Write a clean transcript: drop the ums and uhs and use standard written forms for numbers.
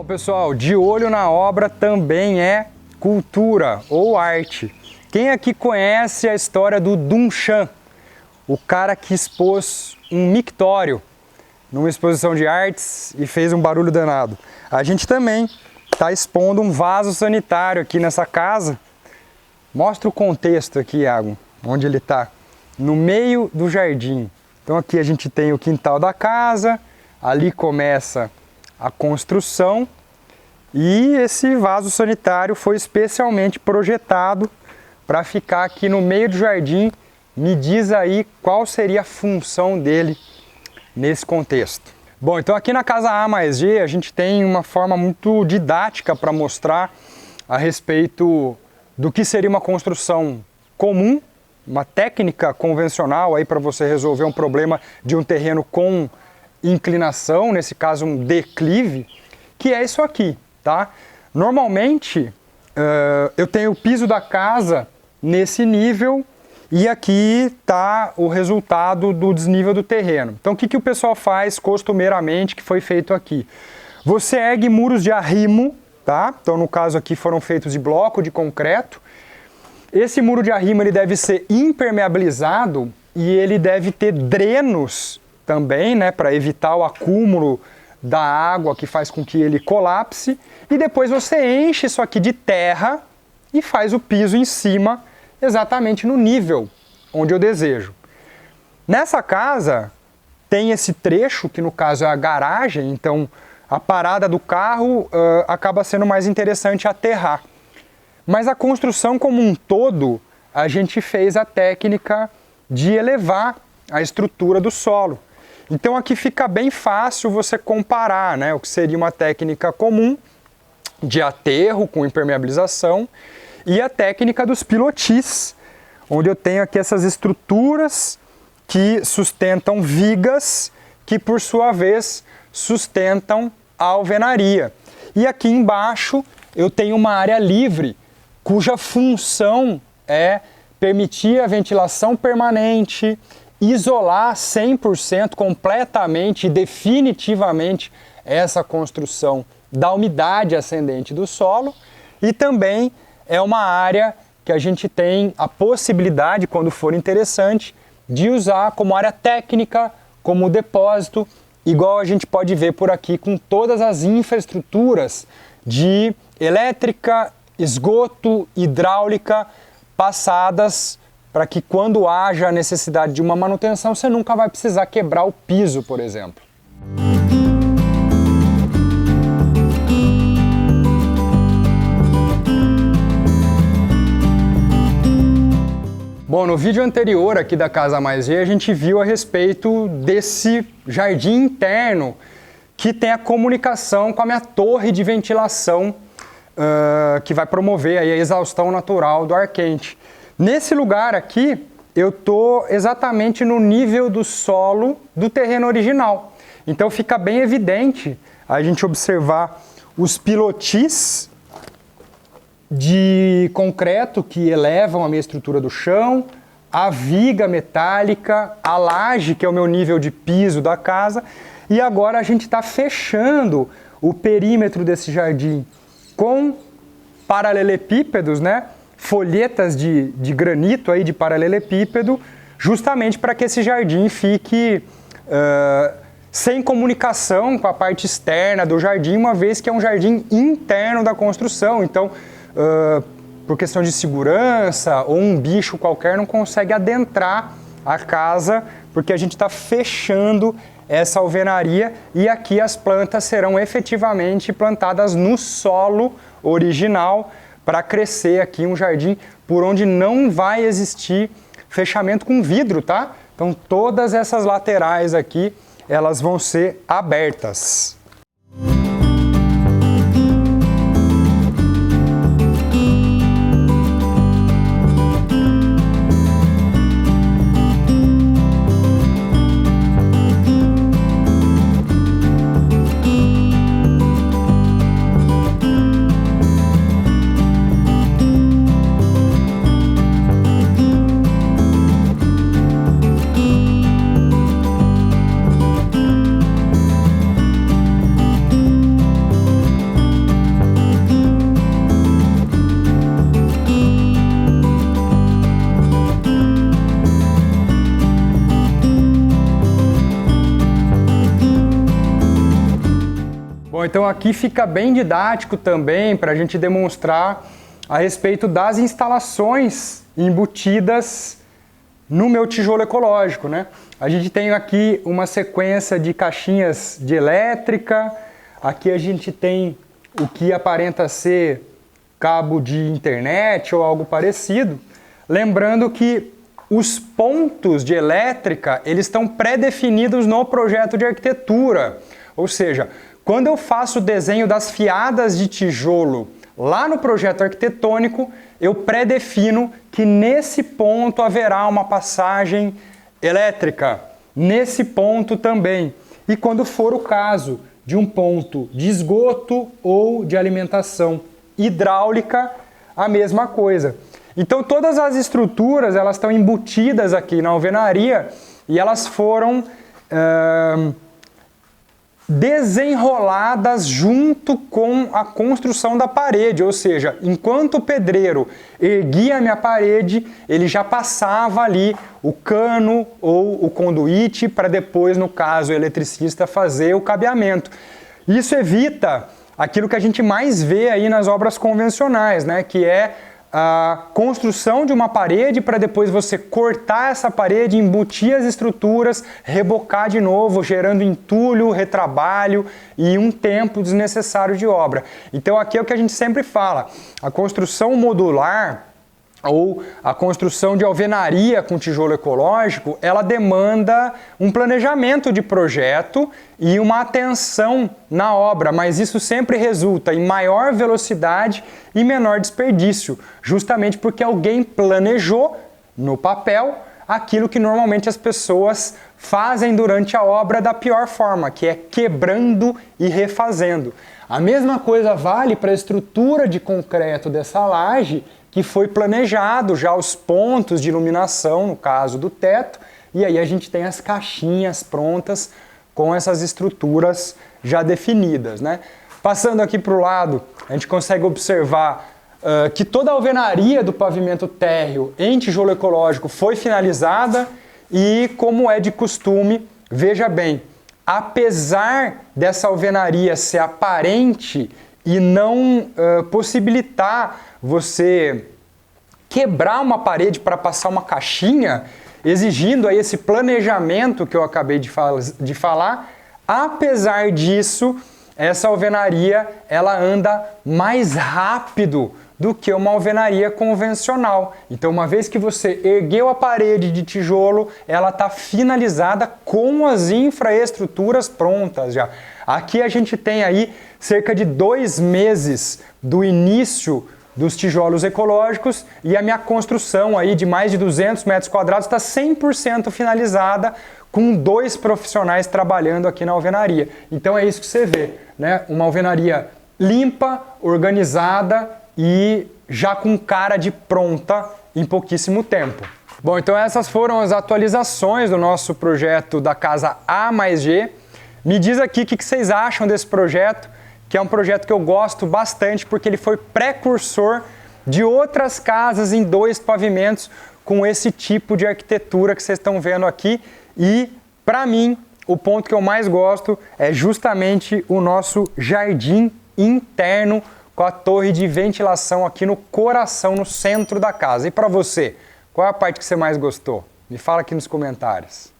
Bom, pessoal, de olho na obra também é cultura ou arte. Quem aqui conhece a história do Duchamp, o cara que expôs um mictório numa exposição de artes e fez um barulho danado? A gente também está expondo um vaso sanitário aqui nessa casa. Mostra o contexto aqui, Iago, onde ele está. No meio do jardim. Então aqui a gente tem o quintal da casa, ali começa a construção e esse vaso sanitário foi especialmente projetado para ficar aqui no meio do jardim. Me diz aí qual seria a função dele nesse contexto. Bom, então aqui na Casa A mais G a gente tem uma forma muito didática para mostrar a respeito do que seria uma construção comum, uma técnica convencional aí para você resolver um problema de um terreno com inclinação, nesse caso um declive, que é isso aqui, tá? Normalmente eu tenho o piso da casa nesse nível e aqui está o resultado do desnível do terreno. Então o que o pessoal faz costumeiramente que foi feito aqui? Você ergue muros de arrimo, tá? Então no caso aqui foram feitos de bloco de concreto. Esse muro de arrimo ele deve ser impermeabilizado e ele deve ter drenos também, né, para evitar o acúmulo da água que faz com que ele colapse. E depois você enche isso aqui de terra e faz o piso em cima exatamente no nível onde eu desejo. Nessa casa tem esse trecho que no caso é a garagem, então a parada do carro acaba sendo mais interessante aterrar. Mas a construção como um todo, a gente fez a técnica de elevar a estrutura do solo. Então aqui fica bem fácil você comparar, né, o que seria uma técnica comum de aterro com impermeabilização e a técnica dos pilotis, onde eu tenho aqui essas estruturas que sustentam vigas que por sua vez sustentam a alvenaria. E aqui embaixo eu tenho uma área livre cuja função é permitir a ventilação permanente, isolar 100% completamente e definitivamente essa construção da umidade ascendente do solo, e também é uma área que a gente tem a possibilidade, quando for interessante, de usar como área técnica, como depósito, igual a gente pode ver por aqui com todas as infraestruturas de elétrica, esgoto, hidráulica passadas para que quando haja a necessidade de uma manutenção, você nunca vai precisar quebrar o piso, por exemplo. Bom, no vídeo anterior aqui da Casa Mais G, a gente viu a respeito desse jardim interno que tem a comunicação com a minha torre de ventilação que vai promover aí a exaustão natural do ar quente. Nesse lugar aqui, eu estou exatamente no nível do solo do terreno original. Então fica bem evidente a gente observar os pilotis de concreto que elevam a minha estrutura do chão, a viga metálica, a laje, que é o meu nível de piso da casa, e agora a gente está fechando o perímetro desse jardim com paralelepípedos, né? Folhetas de granito aí de paralelepípedo, justamente para que esse jardim fique sem comunicação com a parte externa do jardim, uma vez que é um jardim interno da construção. Então, por questão de segurança ou um bicho qualquer não consegue adentrar a casa, porque a gente está fechando essa alvenaria e aqui as plantas serão efetivamente plantadas no solo original para crescer aqui um jardim por onde não vai existir fechamento com vidro, tá? Então todas essas laterais aqui, elas vão ser abertas. Bom, então aqui fica bem didático também para a gente demonstrar a respeito das instalações embutidas no meu tijolo ecológico, né? A gente tem aqui uma sequência de caixinhas de elétrica, aqui a gente tem o que aparenta ser cabo de internet ou algo parecido. Lembrando que os pontos de elétrica, eles estão pré-definidos no projeto de arquitetura. Ou seja, quando eu faço o desenho das fiadas de tijolo lá no projeto arquitetônico, eu pré-defino que nesse ponto haverá uma passagem elétrica, nesse ponto também. E quando for o caso de um ponto de esgoto ou de alimentação hidráulica, a mesma coisa. Então todas as estruturas, elas estão embutidas aqui na alvenaria e elas foram desenroladas junto com a construção da parede, ou seja, enquanto o pedreiro erguia a minha parede, ele já passava ali o cano ou o conduíte para depois, no caso, o eletricista fazer o cabeamento. Isso evita aquilo que a gente mais vê aí nas obras convencionais, né, que é a construção de uma parede para depois você cortar essa parede, embutir as estruturas, rebocar de novo, gerando entulho, retrabalho e um tempo desnecessário de obra. Então aqui é o que a gente sempre fala, a construção modular ou a construção de alvenaria com tijolo ecológico, ela demanda um planejamento de projeto e uma atenção na obra, mas isso sempre resulta em maior velocidade e menor desperdício, justamente porque alguém planejou no papel aquilo que normalmente as pessoas fazem durante a obra da pior forma, que é quebrando e refazendo. A mesma coisa vale para a estrutura de concreto dessa laje, que foi planejado já os pontos de iluminação, no caso do teto, e aí a gente tem as caixinhas prontas com essas estruturas já definidas, né? Passando aqui para o lado, a gente consegue observar que toda a alvenaria do pavimento térreo em tijolo ecológico foi finalizada e, como é de costume, veja bem, apesar dessa alvenaria ser aparente e não possibilitar você quebrar uma parede para passar uma caixinha, exigindo aí esse planejamento que eu acabei de falar, apesar disso, essa alvenaria ela anda mais rápido do que uma alvenaria convencional. Então, uma vez que você ergueu a parede de tijolo, ela está finalizada com as infraestruturas prontas já. Aqui a gente tem aí cerca de 2 meses do início dos tijolos ecológicos e a minha construção aí de mais de 200 metros quadrados está 100% finalizada com 2 profissionais trabalhando aqui na alvenaria. Então é isso que você vê, né? Uma alvenaria limpa, organizada e já com cara de pronta em pouquíssimo tempo. Bom, então essas foram as atualizações do nosso projeto da casa A+G. Me diz aqui o que vocês acham desse projeto, que é um projeto que eu gosto bastante porque ele foi precursor de outras casas em 2 pavimentos com esse tipo de arquitetura que vocês estão vendo aqui. E, para mim, o ponto que eu mais gosto é justamente o nosso jardim interno com a torre de ventilação aqui no coração, no centro da casa. E para você, qual é a parte que você mais gostou? Me fala aqui nos comentários.